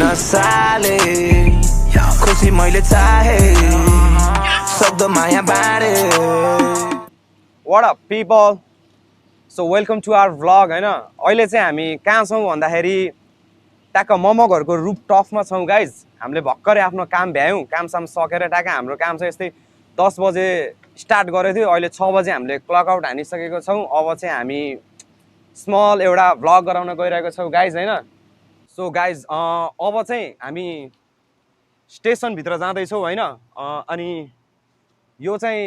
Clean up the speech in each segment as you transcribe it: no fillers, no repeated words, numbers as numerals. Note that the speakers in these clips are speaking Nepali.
नसाले खुसी मैले चाहे शब्द माया बाँडे What up people? So welcome to our vlog हैन अहिले चाहिँ हामी कहाँ छौं भन्दाखेरि ट्याक्क मोमो घरको रुफ टपमा छौं गाइज हामीले भक्करै आफ्नो काम भ्यायौं काम सकेर ट्याक्क हाम्रो काम चाहिँ यस्तै 10 बजे स्टार्ट गरेको थियो अहिले 6 बजे हामीले क्लक आउट हानिसकेको छौं अब चाहिँ हामी स्मल एउटा भ्लग गराउन गइरहेको छौं गाइज हैन सो गाइज अब चाहिँ हामी स्टेसन भित्र जाँदै छौं हैन अनि यो चाहिँ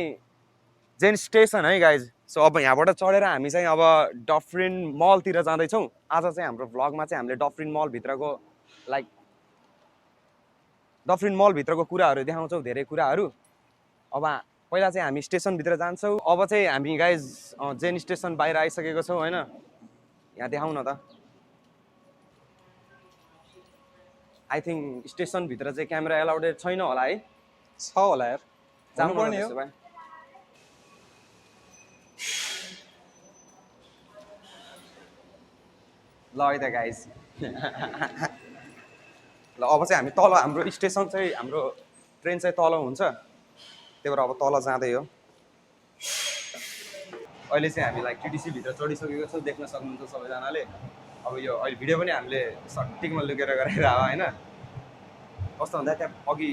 जेन स्टेसन है गाइज सो अब यहाँबाट चढेर हामी चाहिँ अब डफरिन मलतिर जाँदैछौँ आज चाहिँ हाम्रो भ्लगमा चाहिँ हामीले डफरिन मलभित्रको लाइक डफरिन मलभित्रको कुराहरू देखाउँछौँ धेरै कुराहरू अब पहिला चाहिँ हामी स्टेसनभित्र जान्छौँ अब चाहिँ हामी गाइज जेन स्टेसन बाहिर आइसकेको छौँ होइन यहाँ देखाउँ न त आई थिङ्क स्टेसनभित्र चाहिँ क्यामेरा एलाउडेड छैन होला है छ होला यार जानुपर्ने हो ल है त गाइज ल अब चाहिँ हामी तल हाम्रो स्टेसन चाहिँ हाम्रो ट्रेन चाहिँ तल हुन्छ त्यही भएर अब तल जाँदै हो अहिले चाहिँ हामी लाइक टिटिसी भित्र चढिसकेको छौँ देख्न सक्नुहुन्छ सबैजनाले अब यो अहिले भिडियो पनि हामीले सटिकमा लुकेर गरेर आयो होइन कस्तो भन्दा त्यहाँ अघि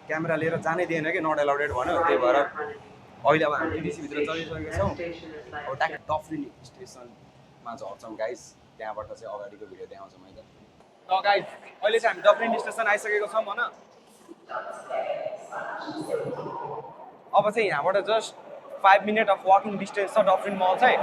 क्यामेरा लिएर जानै दिएन कि नट एलाउडेड भन्यो त्यही भएर अहिले अब हामी टिटिसी भित्र चढिसकेको छौँ अब ट्याक्क डफरिन स्टेसनमा झर्छौँ गाइस त्यहाँबाट चाहिँ अगाडिको भिडियो देखाउँछौँ है त ल गाइस अहिले चाहिँ हामी डफरिन स्टेसन आइसकेको छौँ भन अब चाहिँ यहाँबाट just 5 minute of walking distance छ डफरिन मल चाहिँ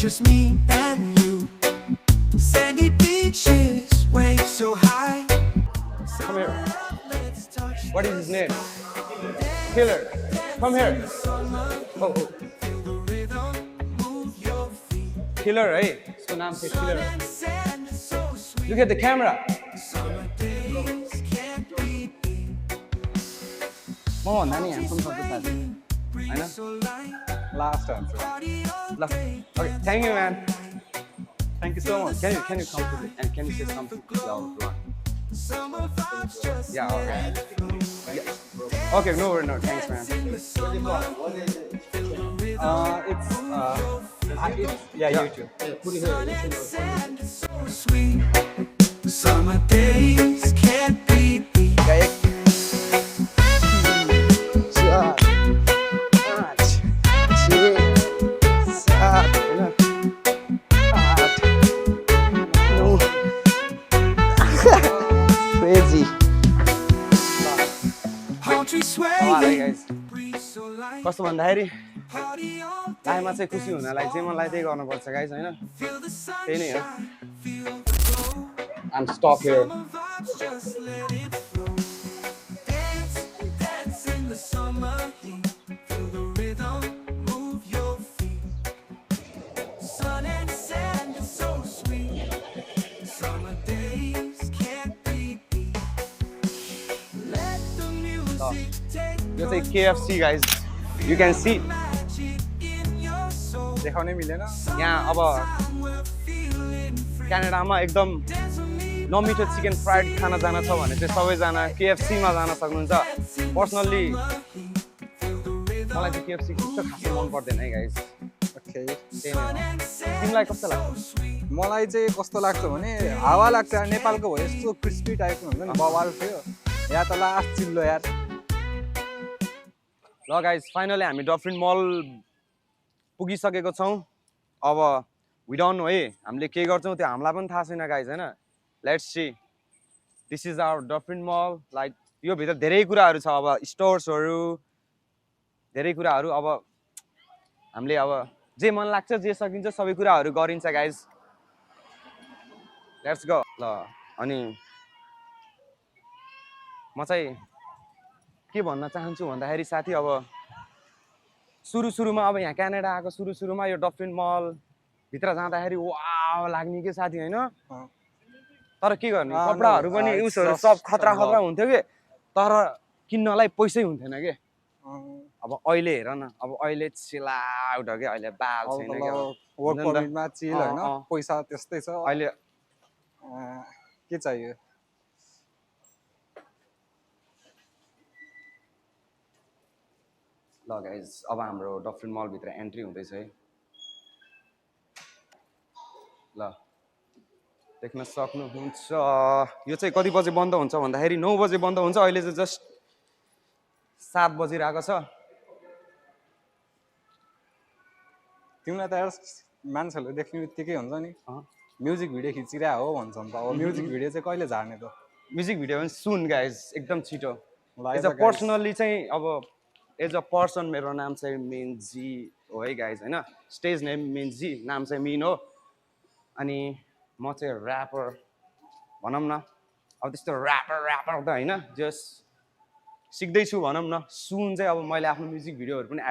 Just me and you. Sandy beaches, waves so high. Come here. What is his name? Killer. Come here. Oh. Killer, hey. His name is Killer. Look at the camera. Mama, nani handsome for the time. I know. Last answer. Okay, thank you, man. Thank you so much. Can you come to the and can you say something to our vlog? Yeah, okay. Yeah. Okay, no, thanks, man. Yeah, YouTube. Summer days can't be beat. Crazy. कस्तो भन्दाखेरि लाइफमा चाहिँ खुसी हुनलाई चाहिँ मलाई त्यही गर्नुपर्छ गाइस हैन त्यही नै हो I'm stuck here. यो चाहिँ KFC guys. You can see. देखाउनै मिलेन यहाँ अब क्यानाडामा एकदम नमिठो चिकन फ्राइड खाना जान छ भने चाहिँ सबैजना KFC मा जान सक्नुहुन्छ पर्सनली मलाई चाहिँ KFC कस्तो खासै मन पर्दैन है गाइस ओके तिमीलाई कस्तो लाग्छ मलाई चाहिँ कस्तो लाग्छ भने हावा लाग्छ नेपालको भयो यस्तो क्रिस्पी टाइपको हुन्छ नि बवाल थियो या त लास्ट चिल्लो यार ल गाइस फाइनली हामी डफरिन मल पुगिसकेको छौँ अब वी डोन्ट नो है हामीले के गर्छौँ त्यो हामीलाई पनि थाहा छैन गाइस हैन let's see this is our Dufferin mall like यो भित्र धेरै कुराहरू छ अब स्टोर्सहरू धेरै कुराहरू अब हामीले अब जे मन लाग्छ जे सकिन्छ सबै कुराहरू गरिन्छ गाइस लेट्स गो ल अनि म चाहिँ के भन्न चाहन्छु भन्दाखेरि साथी अब सुरुमा अब यहाँ क्यानाडा आएको सुरुमा यो डल्फिन मल भित्र जाँदाखेरि वाउ लाग्ने के साथी होइन तर के गर्ने कपडाहरू पनि युजहरू सब खतरा हुन्थ्यो कि तर किन्नलाई पैसै हुन्थेन के अब अहिले हेर न अब अहिले चिलाउट हो कि अहिले बाल छैन के वर्क परमिटमा चिल होइन पैसा त्यस्तै छ अहिले के चाहियो ल गाइज अब हाम्रो डल्फिन मलभित्र एन्ट्री हुँदैछ है ल देख्न सक्नुहुन्छ यो चाहिँ कति बजे बन्द हुन्छ भन्दाखेरि 9 बजे बन्द हुन्छ अहिले चाहिँ जस्ट 7 बजिरहेको छ तिमीलाई त मान्छेहरूले देख्ने बित्तिकै हुन्छ नि म्युजिक भिडियो खिचिरहेको हो भन्छ नि त अब म्युजिक भिडियो चाहिँ कहिले झार्ने त म्युजिक भिडियो पनि सुन गाइज एकदम छिटो एज अ पर्सनल्ली चाहिँ अब एज अ पर्सन मेरो नाम चाहिँ मिन्जी हो है गाइज होइन स्टेज नेम मिन्जी नाम चाहिँ मिन हो अनि म चाहिँ ऱ्यापर भनौँ न अब त्यस्तो ऱ्यापर त होइन जस्ट सिक्दैछु भनौँ न सुन चाहिँ अब मैले आफ्नो म्युजिक भिडियोहरू पनि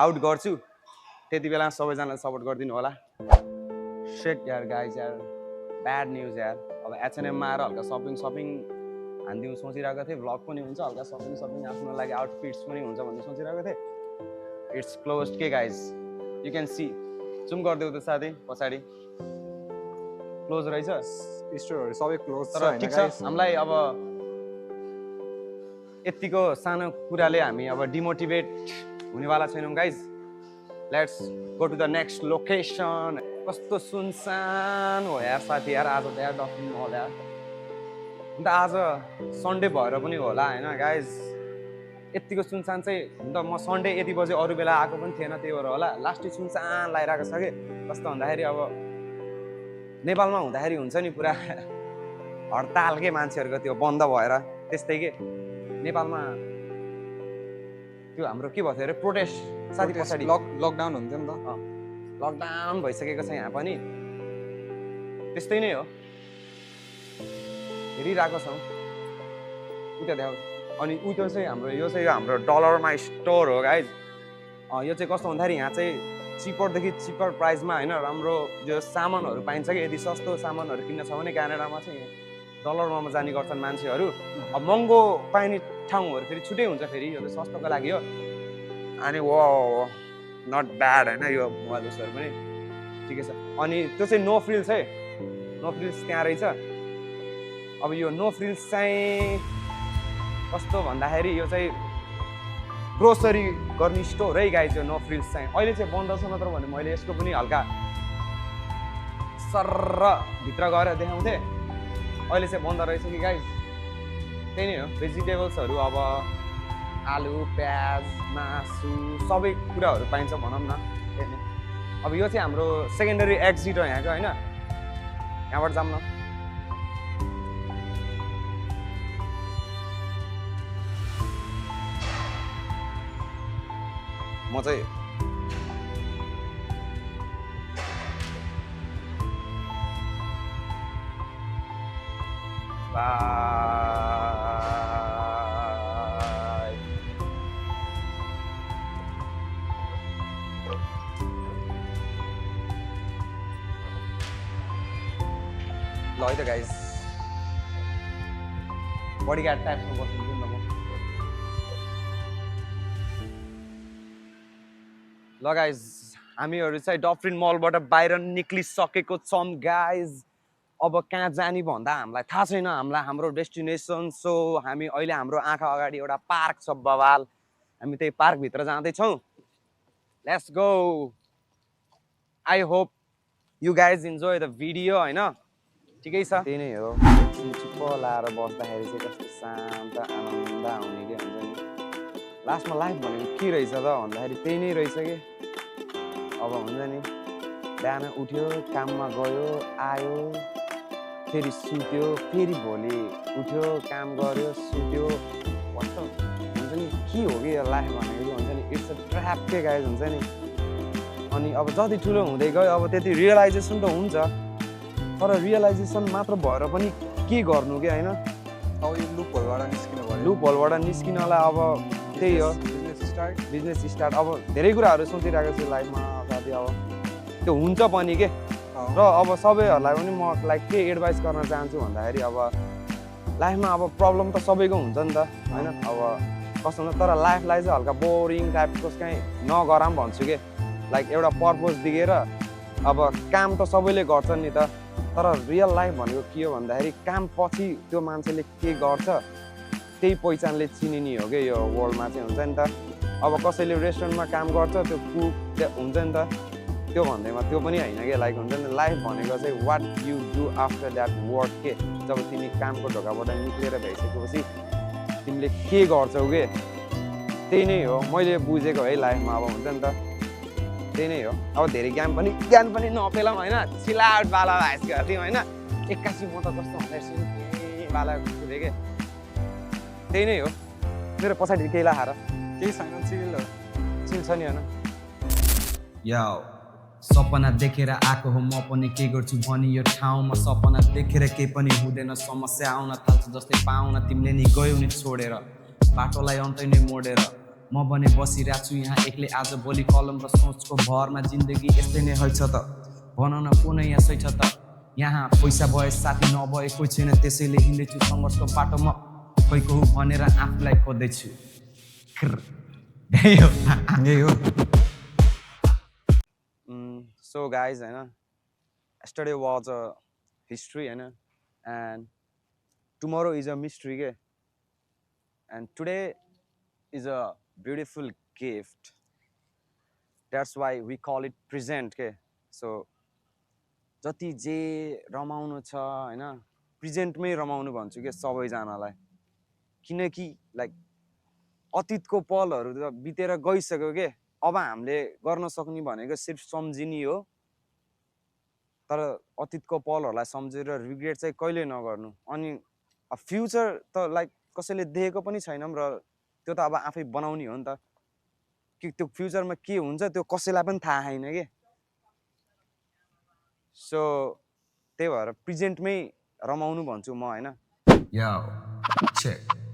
आउट गर्छु त्यति बेला सबैजनाले सपोर्ट गरिदिनु होला सेट यार गाइज यार ब्याड न्युज यार अब एचएनएममा आएर हल्का सपिङ हानिदिउँ सोचिरहेको थिएँ भ्लग पनि हुन्छ हल्का सपिङ आफ्नो लागि आउटफिट्स पनि हुन्छ भन्ने सोचिरहेको थिएँ इट्स क्लोज के guys you can see zoom गरिदेऊ त साथी पछाडि क्लोज रहेछ स्टोरहरू सबै क्लोज तर ठिक छ हामीलाई अब यतिको सानो कुराले हामी अब डिमोटिभेट हुनेवाला छैनौँ guys let's go to the next location कस्तो सुनसान हो यार साथी यार आज त यार डल्फिन मल यार अन्त आज सन्डे भएर पनि होला होइन गाइज यतिको सुनसान चाहिँ हुन त म सन्डे यति बजे अरू बेला आएको पनि थिएन त्यही भएर होला लास्टै सुनसान लागिरहेको छ कि कस्तो भन्दाखेरि अब नेपालमा हुँदाखेरि हुन्छ नि पुरा हडताल के मान्छेहरूको त्यो बन्द भएर त्यस्तै के नेपालमा त्यो हाम्रो के भयो अरे प्रोटेस्ट साथी पछाडि लकडाउन हुन्थ्यो नि त लकडाउन भइसकेको छ यहाँ पनि त्यस्तै नै हो हेरिरहेको छौँ उता देखाउ अनि उतो चाहिँ हाम्रो डलरमा स्टोर हो गाइज यो चाहिँ कस्तो भन्दाखेरि यहाँ चाहिँ चिपरदेखि चिपर प्राइसमा होइन राम्रो जो सामानहरू पाइन्छ कि यदि सस्तो सामानहरू किन्न छ भने क्यानाडामा चाहिँ डलरमा जाने गर्छन् मान्छेहरू अब महँगो पाइने ठाउँहरू फेरि छुट्टै हुन्छ फेरि यो त सस्तोको लागि हो अनि वो नट ब्याड होइन यो मोबाइल उसहरू पनि ठिकै छ अनि त्यो चाहिँ नो फ्रिल्स है नो फ्रिल्स त्यहाँ रहेछ अब यो नो फ्रिल्स चाहिँ कस्तो भन्दाखेरि यो चाहिँ ग्रोसरी गर्ने स्टोर है गाइज यो नो फ्रिल्स चाहिँ अहिले चाहिँ बन्द छ नत्र भने मैले यसको पनि हल्का सर्र भित्र गएर देखाउँथेँ अहिले चाहिँ बन्द रहेछ कि गाइज त्यही नै हो भेजिटेबल्सहरू अब आलु प्याज मासु सबै कुराहरू पाइन्छ भनौँ न त्यही नै अब यो चाहिँ हाम्रो सेकेन्डरी एक्जिट हो यहाँको होइन यहाँबाट जाऊँ न म चाहिँ ल है त गाइज बडीगार्ड टाइप्समा बसिदिन्छु नि त म ल गाइज हामीहरू चाहिँ डल्फिन मलबाट बाहिर निक्लिसकेको छौँ गाइज अब कहाँ जाने भन्दा हामीलाई थाहा छैन हाम्रो डेस्टिनेसन सो हामी अहिले हाम्रो आँखा अगाडि एउटा पार्क छ बवाल हामी त्यही पार्कभित्र जाँदैछौँ let's go I hope you guys enjoy the video होइन ठिकै छ त्यही नै हो चिप्प लाएर बस्दाखेरि चाहिँ कस्तो शान्त आनन्द आउने के हुन्छ नि लास्टमा लाइफ भनेको के रहेछ त भन्दाखेरि त्यही नै रहेछ कि अब हुन्छ नि बिहान उठ्यो काममा गयो आयो फेरि सुत्यो फेरि भोलि उठ्यो काम गर्यो सुत्यो कस्तो हुन्छ नि के हो कि यो लाइफ भनेको हुन्छ नि इट्स अ ट्र्याप के गाइज हुन्छ नि अनि अब जति ठुलो हुँदै गयो अब त्यति रियलाइजेसन त हुन्छ तर रियलाइजेसन मात्र भएर पनि के गर्नु कि होइन अब यो लुप होलबाट निस्किनु भयो लुप होलबाट निस्किनलाई अब त्यही हो बिजनेस स्टार्ट अब धेरै कुराहरू सोचिरहेको छु लाइफमा साथी अब त्यो हुन्छ पनि के र अब सबैहरूलाई पनि म लाइक के एडभाइस गर्न चाहन्छु भन्दाखेरि अब लाइफमा अब प्रब्लम त सबैको हुन्छ नि त होइन अब कस्तो हुन्छ तर लाइफलाई चाहिँ हल्का बोरिङ टाइपको चाहिँ नगराम भन्छु के लाइक एउटा पर्पज दिएर अब काम त सबैले गर्छन् नि त तर रियल लाइफ भनेको के हो भन्दाखेरि काम पछि त्यो मान्छेले के गर्छ त्यही पहिचानले चिनिने हो कि यो वर्ल्डमा चाहिँ हुन्छ नि त अब कसैले रेस्टुरेन्टमा काम गर्छ त्यो कुक हुन्छ नि त त्यो भन्दैमा त्यो पनि होइन कि लाइक हुन्छ नि लाइफ भनेको चाहिँ what you do after that work के जब तिमी कामको ढोकाबाट निक्लेर भइसकेपछि तिमीले के गर्छौ के त्यही नै हो मैले बुझेको है लाइफमा अब हुन्छ नि त त्यही नै हो अब धेरै ज्ञान पनि नपेलाम होइन चिलाउट बाला भाइस गर्थ्यौँ होइन 81 म त कस्तो भन्दैछु बाला कुदे के त्यही नै हो मेरो पछाडि केही लाएर केही छैन चिल छ नि होइन या सपना देखेर आएको हो म पनि के गर्छु भनी यो ठाउँमा सपना देखेर केही पनि हुँदैन समस्या आउन थाल्छ जस्तै पाउन तिमीले नि गयौ नि छोडेर बाटोलाई अन्तै नै मोडेर म भने बसिरहेको छु यहाँ एक्लै आज भोलि कलम र सोचको भरमा जिन्दगी यस्तै नै हैछ त भन न कुनै यहाँ सही छ त यहाँ पैसा भए साथी नभए कोही छैन त्यसैले हिँड्दैछु सङ्घर्षको बाटोमा खोइ को भनेर आफूलाई खोज्दैछु यही हो So guys, yesterday was a history, and tomorrow is a mystery, and today is a beautiful gift. That's why we call it present, So, जति जे रमाउनु छ हैन प्रेजेन्टमै रमाउनु भन्छु के सबैजनालाई किनकि लाइक अतीतको पलहरू त बितेर गइसक्यो के अब हामीले गर्न सक्ने भनेको सिर्फ सम्झिने हो तर अतीतको पलहरूलाई सम्झेर रिग्रेट चाहिँ कहिले नगर्नु अनि फ्युचर त लाइक कसैले देखेको पनि छैनौँ र त्यो त अब आफै बनाउने हो नि त कि त्यो फ्युचरमा के हुन्छ त्यो कसैलाई पनि थाहा छैन के सो त्यही भएर प्रेजेन्टमै रमाउनु भन्छु म हैन या चेक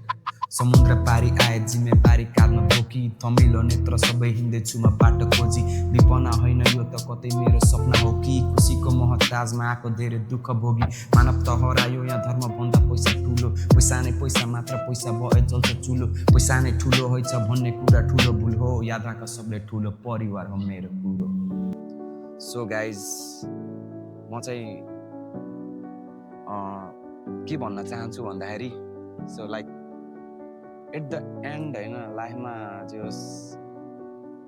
समुद्र पारी आए जिम्मेवारी काँधमा बोकी थमिलो नेत्र सबै हिँड्दैछु म बाटो खोजी विपना होइन यो त कतै मेरो सपना हो कि खुसीको महताजमा आएको धेरै दुःख भोगी मानव त हरायो यहाँ धर्मभन्दा पैसा ठुलो पैसा नै पैसा मात्र पैसा भए जल्छ चुलो पैसा नै ठुलो हैछ भन्ने कुरा ठुलो भुल हो याद राख सबले ठुलो परिवार हो मेरो कुरो सो गाइज म चाहिँ के भन्न चाहन्छु भन्दाखेरि so like at the end होइन लाइफमा जे होस्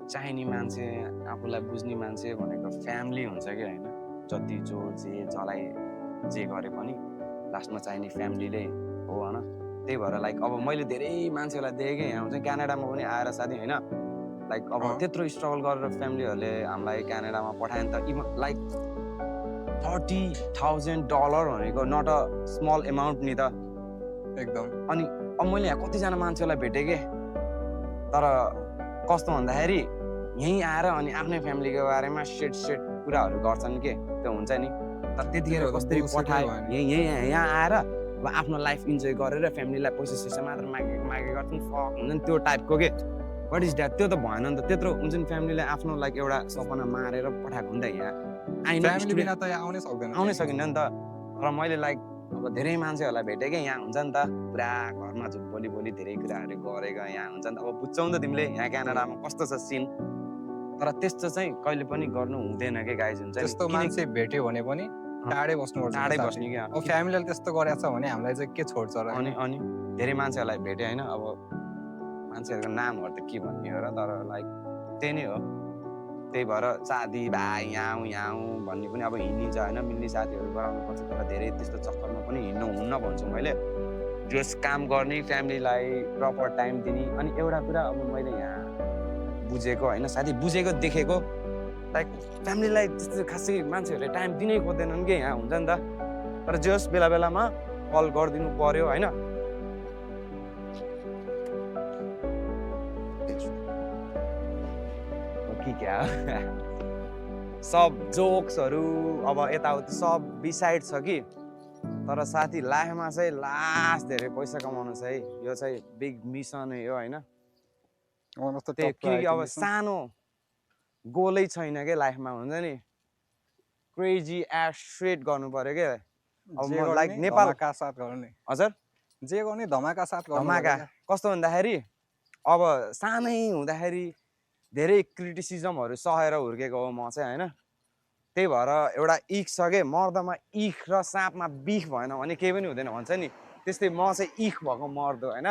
चाहिने मान्छे आफूलाई बुझ्ने मान्छे भनेको फ्यामिली हुन्छ कि होइन जति जो जे जसलाई जे गरे पनि लास्टमा चाहिने फ्यामिलीले हो होइन त्यही भएर लाइक अब मैले धेरै मान्छेहरूलाई देखेँ यहाँ हुन्छ क्यानाडामा पनि आएर साथी होइन लाइक अब त्यत्रो स्ट्रगल गरेर फ्यामिलीहरूले हामीलाई क्यानाडामा पठायो नि त इभन लाइक $30,000 भनेको नट अ स्मल एमाउन्ट नि त एकदम अनि अब मैले यहाँ कतिजना मान्छेलाई भेटेँ के तर कस्तो भन्दाखेरि यहीँ आएर अनि आफ्नै फ्यामिलीको बारेमा सेट कुराहरू गर्छन् के त्यो हुन्छ नि तर त्यतिखेर कसरी पठायो यहाँ आएर अब आफ्नो लाइफ इन्जोय गरेर फ्यामिलीलाई पैसा मात्र मागे गर्छन् फक हुन्छ नि त्यो टाइपको के वाट इज द्याट त्यो त भएन नि त त्यत्रो हुन्छ नि फ्यामिलीले आफ्नो लाइक एउटा सपना मारेर पठाएको हुन्छ यहाँ आउनै सकिन्न नि त र मैले लाइक अब धेरै मान्छेहरूलाई भेटेँ कि यहाँ हुन्छ नि त पुरा घरमा भोलि धेरै कुराहरू गरेको यहाँ हुन्छ नि त अब बुझ्छौ नि त तिमीले यहाँ क्यानाडामा कस्तो छ सिन तर त्यस्तो चाहिँ कहिले पनि गर्नु हुँदैन के गाइज हुन्छ त्यस्तो मान्छे भेट्यो भने पनि टाढै बस्नुपर्छ टाढै बस्ने क्या अब फ्यामिलीले त्यस्तो गरेछ भने हामीलाई चाहिँ के छोड्छ र अनि धेरै मान्छेहरूलाई भेटेँ होइन अब मान्छेहरूको नामहरू त के भन्ने हो र तर लाइक त्यही नै हो त्यही भएर साथी भाइ यहाँ भन्ने पनि अब हिँडिन्छ होइन मिल्ने साथीहरू गराउनु पर्छ तर धेरै त्यस्तो चक्करमा पनि हिँड्नु हुन्न भन्छु मैले जस काम गर्ने फ्यामिलीलाई प्रपर टाइम दिने अनि एउटा कुरा अब मैले यहाँ बुझेको होइन साथी बुझेको देखेको लाइक फ्यामिलीलाई त्यस्तो खासै मान्छेहरूले टाइम दिनै खोज्दैनन् कि यहाँ हुन्छ नि त तर जस बेलामा कल गरिदिनु पर्यो होइन क्या सब जोक्सहरू अब यताउति सब बिसाइड छ कि तर साथी लाइफमा चाहिँ लास्ट धेरै पैसा कमाउनु छ है यो चाहिँ बिग मिसनै हो होइन त्यही किनकि अब सानो गोलै छैन के लाइफमा हुन्छ नि क्रेजी एस स्ट्रेट गर्नु पर्यो के अब म लाइक नेपाल धमाका साथ गर्ने हजुर जे गर्ने धमाका साथ गर्नु धमाका कस्तो भन्दाखेरि अब सानै हुँदाखेरि धेरै क्रिटिसिजमहरू सहेर हुर्केको हो म चाहिँ होइन त्यही भएर एउटा इख छ के मर्दमा इख र साँपमा बिख भएन भने केही पनि हुँदैन भन्छ नि त्यस्तै म चाहिँ इख भएको मर्दो होइन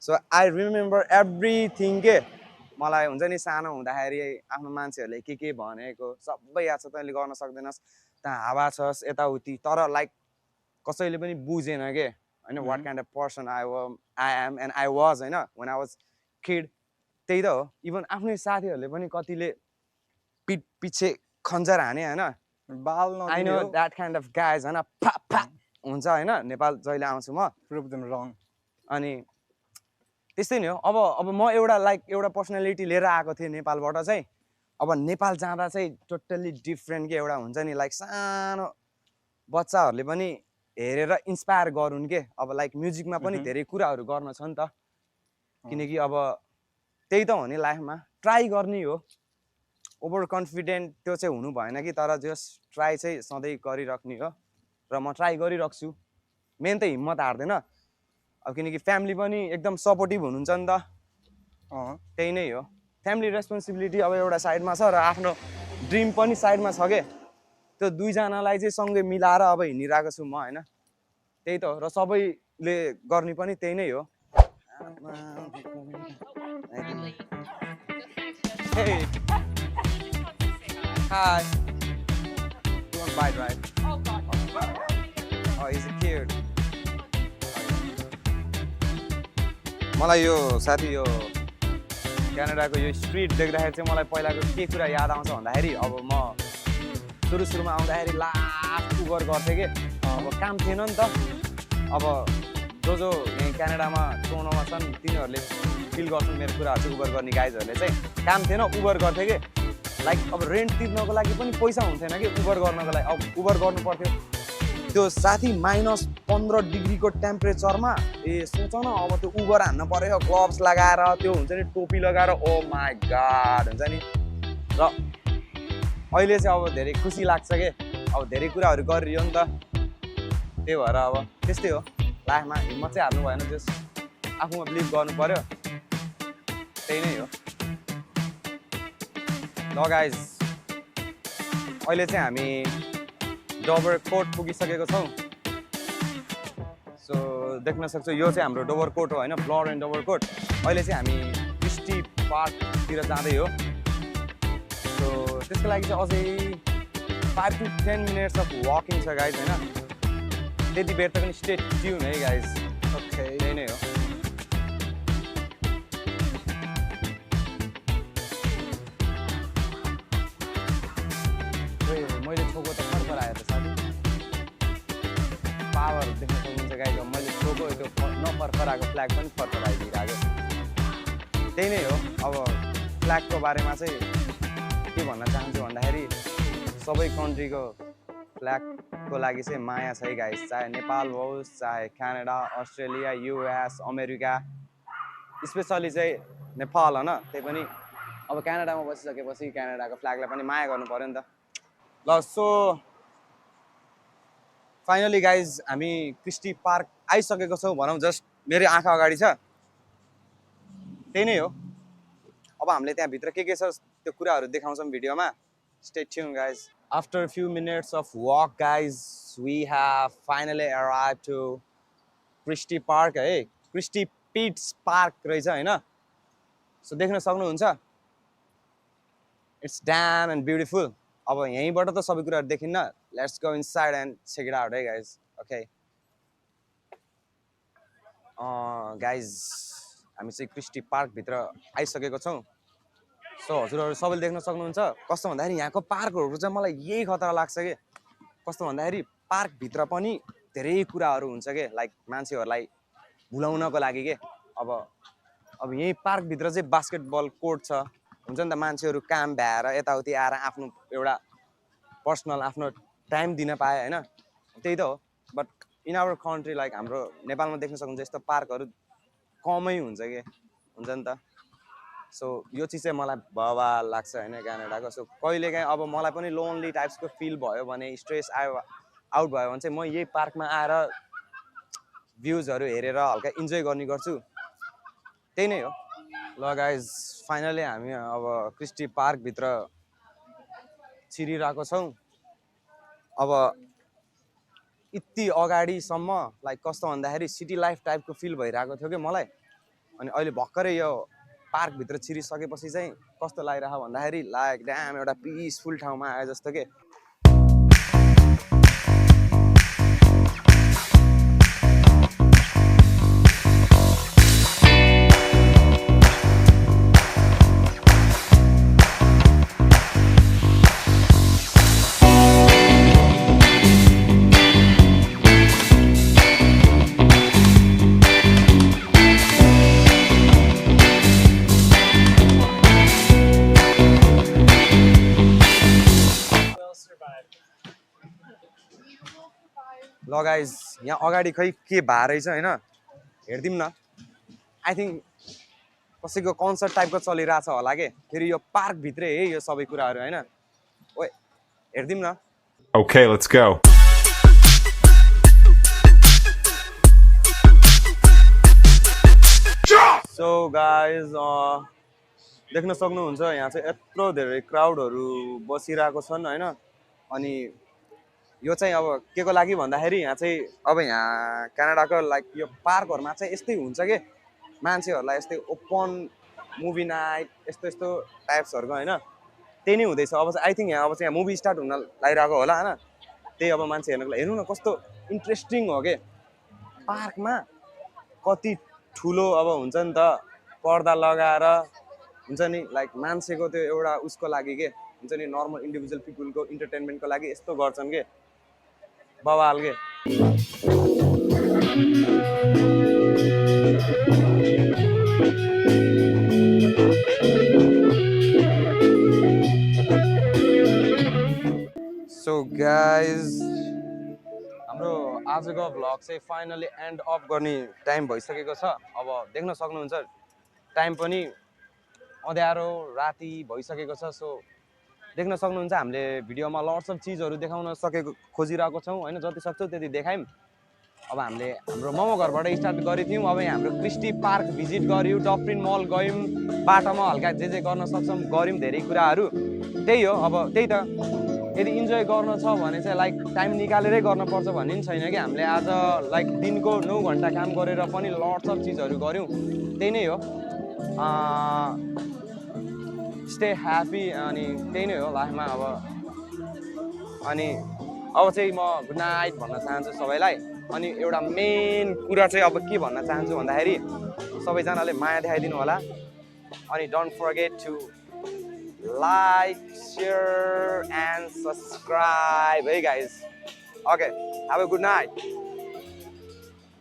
सो आई रिमेम्बर एभ्रिथिङ के मलाई हुन्छ नि सानो हुँदाखेरि आफ्नो मान्छेहरूले के भनेको सबै याद छ तैँले गर्न सक्दैनस् त्यहाँ हावा छस् यताउति तर लाइक कसैले पनि बुझेन के होइन what kind of person I am and I was होइन वेन आई वाज किड त्यही त हो इभन आफ्नै साथीहरूले पनि कतिले पिठ पछि खन्जर हाने होइन बाल I know that kind of guys होइन फा फा हुन्छ होइन नेपाल जहिले आउँछु म प्रुभ देम रङ अनि त्यस्तै नै हो अब म एउटा पर्सनालिटी लिएर आएको थिएँ नेपालबाट चाहिँ अब नेपाल जाँदा चाहिँ टोटल्ली डिफ्रेन्ट के एउटा हुन्छ नि लाइक सानो बच्चाहरूले पनि हेरेर इन्सपायर गरून् के अब लाइक म्युजिकमा पनि धेरै कुराहरू गर्न छ नि त किनकि अब त्यही त हो नि लाइफमा ट्राई गर्ने हो ओभर कन्फिडेन्ट त्यो चाहिँ हुनु भएन कि तर जस ट्राई चाहिँ सधैँ गरिराख्ने हो र म ट्राई गरिराख्छु मेन त हिम्मत हार्दैन अब किनकि फ्यामिली पनि एकदम सपोर्टिभ हुनुहुन्छ नि त त्यही नै हो फ्यामिली रेस्पोन्सिबिलिटी अब एउटा साइडमा छ र आफ्नो ड्रिम पनि साइडमा छ के त्यो दुईजनालाई चाहिँ सँगै मिलाएर अब हिँडिरहेको छु म होइन त्यही त हो र सबैले गर्ने पनि त्यही नै हो Hey. Hi. You want bite, right? Oh, God. Oh, he's a cute. मलाई यो साथी यो क्यानाडाको यो स्ट्रिट देख्दाखेरि चाहिँ मलाई पहिलाको के कुरा याद आउँछ भन्दाखेरि अब म सुरुमा आउँदाखेरि लास्ट उबर गर्थेँ कि अब काम थिएन नि त अब जो यहीँ क्यानाडामा टोरोन्टोमा छन् तिनीहरूले फिल गर्छन् मेरो कुराहरू चाहिँ उबर गर्ने गाइजहरूले चाहिँ काम थिएन उबर गर्थेँ कि लाइक अब रेन्ट तिर्नको लागि पनि पैसा हुन्थेन कि उबर गर्नको लागि अब उबर गर्नु पर्थ्यो त्यो साथी -15 डिग्रीको टेम्परेचरमा सोच न अब त्यो उबर हान्न पर्यो ग्लोभ्स लगाएर त्यो हुन्छ नि टोपी लगाएर ओ माई गॉड हुन्छ नि र अहिले चाहिँ अब धेरै खुसी लाग्छ के अब धेरै कुराहरू गरियो नि त त्यही भएर अब त्यस्तै हो लाइफमा हिम्मत चाहिँ हार्नु भएन जस आफूमा बिलिभ गर्नु पर्यो त्यही नै हो ल गाइज अहिले चाहिँ हामी डोबर कोट पुगिसकेको छौँ सो देख्न सक्छौँ यो चाहिँ हाम्रो डोबर कोट हो होइन ब्लड एन्ड डोबर कोट अहिले चाहिँ हामी क्रिस्टी पार्कतिर जाँदै हो सो त्यसको लागि चाहिँ अझै 5 to 10 मिनट्स अफ वाकिङ छ गाइज होइन त्यति बेर त पनि स्टे ट्युन है गाइज ओके यही नै हो मैले छोको त फर्फर आयो त साथी पावर देख्न सक्नुहुन्छ गाइज मैले छोको त्यो नफर्फराएको फ्ल्याग पनि फर्फर आइदिइरहेको त्यही नै हो अब फ्ल्यागको बारेमा चाहिँ के भन्न चाहन्छु भन्दाखेरि सबै कन्ट्रीको फ्ल्यागको लागि चाहिँ माया छ है गाइज चाहे नेपाल होस् चाहे Canada Australia US America especially चाहिँ नेपाल होइन त्यही पनि अब क्यानाडामा बसिसकेपछि क्यानाडाको फ्ल्यागलाई पनि माया गर्नु पऱ्यो नि त ल सो फाइनली गाइज हामी क्रिस्टी पार्क आइसकेको छौँ भनौँ जस्ट मेरो आँखा अगाडि छ त्यही नै हो अब हामीले त्यहाँभित्र के छ त्यो कुराहरू देखाउँछौँ भिडियोमा stay tuned guys after few minutes of walk guys we have finally arrive to Christie park है क्रिस्टी पिट्स पार्क रहेछ होइन सो देख्न सक्नुहुन्छ इट्स ड्याम एन्ड ब्युटिफुल अब यहीँबाट त सबै कुराहरू देखिन्न let's go inside and check it out है गाइज ओके गाइज हामी चाहिँ क्रिस्टी पार्कभित्र आइसकेको छौँ सो हजुरहरू सबैले देख्न सक्नुहुन्छ कस्तो भन्दाखेरि यहाँको पार्कहरू चाहिँ मलाई यही खतरा लाग्छ कि कस्तो भन्दाखेरि पार्कभित्र पनि धेरै कुराहरू हुन्छ कि लाइक मान्छेहरूलाई भुलाउनको लागि के अब यही पार्कभित्र चाहिँ बास्केटबल कोर्ट छ हुन्छ नि त मान्छेहरू काम भ्याएर यताउति आएर आफ्नो एउटा पर्सनल आफ्नो टाइम दिन पाए होइन त्यही त हो but in our country like हाम्रो नेपालमा देख्न सक्नुहुन्छ यस्तो पार्कहरू कमै हुन्छ कि हुन्छ नि त सो यो चिज चाहिँ मलाई बवाल लाग्छ होइन क्यानाडाको सो कहिलेकाहीँ अब मलाई पनि लोनली टाइप्सको फिल भयो भने स्ट्रेस आउट भयो भने चाहिँ म यही पार्कमा आएर भ्युजहरू हेरेर हल्का इन्जोय गर्ने गर्छु त्यही नै हो ल गाइज फाइनली हामी अब क्रिस्टी पार्कभित्र छिरिरहेको छौँ अब यति अगाडिसम्म लाइक कस्तो भन्दाखेरि सिटी लाइफ टाइपको फिल भइरहेको थियो कि मलाई अनि अहिले भर्खरै यो पार्कभित्र छिरिसकेपछि चाहिँ कस्तो लागिरहेको भन्दाखेरि लाइक ड्याम एउटा पिसफुल ठाउँमा आए जस्तो के ल गाइज यहाँ अगाडि खै के भए रहेछ होइन हेरिदिउँ न आई थिङ्क कसैको कन्सर्ट टाइपको चलिरहेछ होला के फेरि यो पार्कभित्रै है यो सबै कुराहरू होइन ओए हेरिदिउँ न Okay, let's go. So guys देख्न सक्नुहुन्छ यहाँ चाहिँ यत्रो धेरै क्राउडहरू बसिरहेको छन् होइन अनि यो चाहिँ अब के को लागि भन्दाखेरि यहाँ चाहिँ अब यहाँ क्यानाडाको लाइक यो पार्कहरूमा चाहिँ यस्तै हुन्छ कि मान्छेहरूलाई यस्तै ओपन मुभी नाइट यस्तो यस्तो टाइप्सहरूको होइन त्यही नै हुँदैछ अब चाहिँ आई थिङ्क यहाँ अब चाहिँ मुभी स्टार्ट हुन लागिरहेको होला होइन त्यही अब मान्छे हेर्नुको लागि हेर्नु न कस्तो इन्ट्रेस्टिङ हो कि पार्कमा कति ठुलो अब हुन्छ नि त पर्दा लगाएर हुन्छ नि लाइक मान्छेको त्यो एउटा उसको लागि के हुन्छ नि नर्मल इन्डिभिजुअल पिपुलको इन्टरटेनमेन्टको लागि यस्तो गर्छन् के बवाल के सो गाइज हाम्रो आजको भ्लग चाहिँ फाइनली एन्ड अफ गर्ने टाइम भइसकेको छ अब देख्न सक्नुहुन्छ टाइम पनि अँध्यारो राति भइसकेको छ सो देख्न सक्नुहुन्छ हामीले भिडियोमा लट्स अफ चिजहरू देखाउन खोजिरहेको छौँ होइन जति सक्छौँ त्यति देखायौँ अब हामीले हाम्रो मोमो घरबाट स्टार्ट गरेको थियौँ अब हाम्रो क्रिस्टी पार्क भिजिट गऱ्यौँ डफ्रिन मल गयौँ बाटोमा हल्का जे गर्न सक्छौँ गऱ्यौँ धेरै कुराहरू त्यही हो अब त्यही त यदि इन्जोय गर्न छ भने चाहिँ लाइक टाइम निकालेरै गर्नुपर्छ भन्ने पनि छैन कि हामीले आज लाइक दिनको 9 घन्टा काम गरेर पनि लट्स अफ चिजहरू गऱ्यौँ त्यही नै हो स्टे ह्याप्पी अनि त्यही नै हो लाइफमा अब अनि अब चाहिँ म गुड नाइट भन्न चाहन्छु सबैलाई अनि एउटा मेन कुरा चाहिँ अब के भन्न चाहन्छु भन्दाखेरि सबैजनाले माया देखाइदिनु होला अनि don't forget to like, share and subscribe. Hey guys. Okay. Have a good night.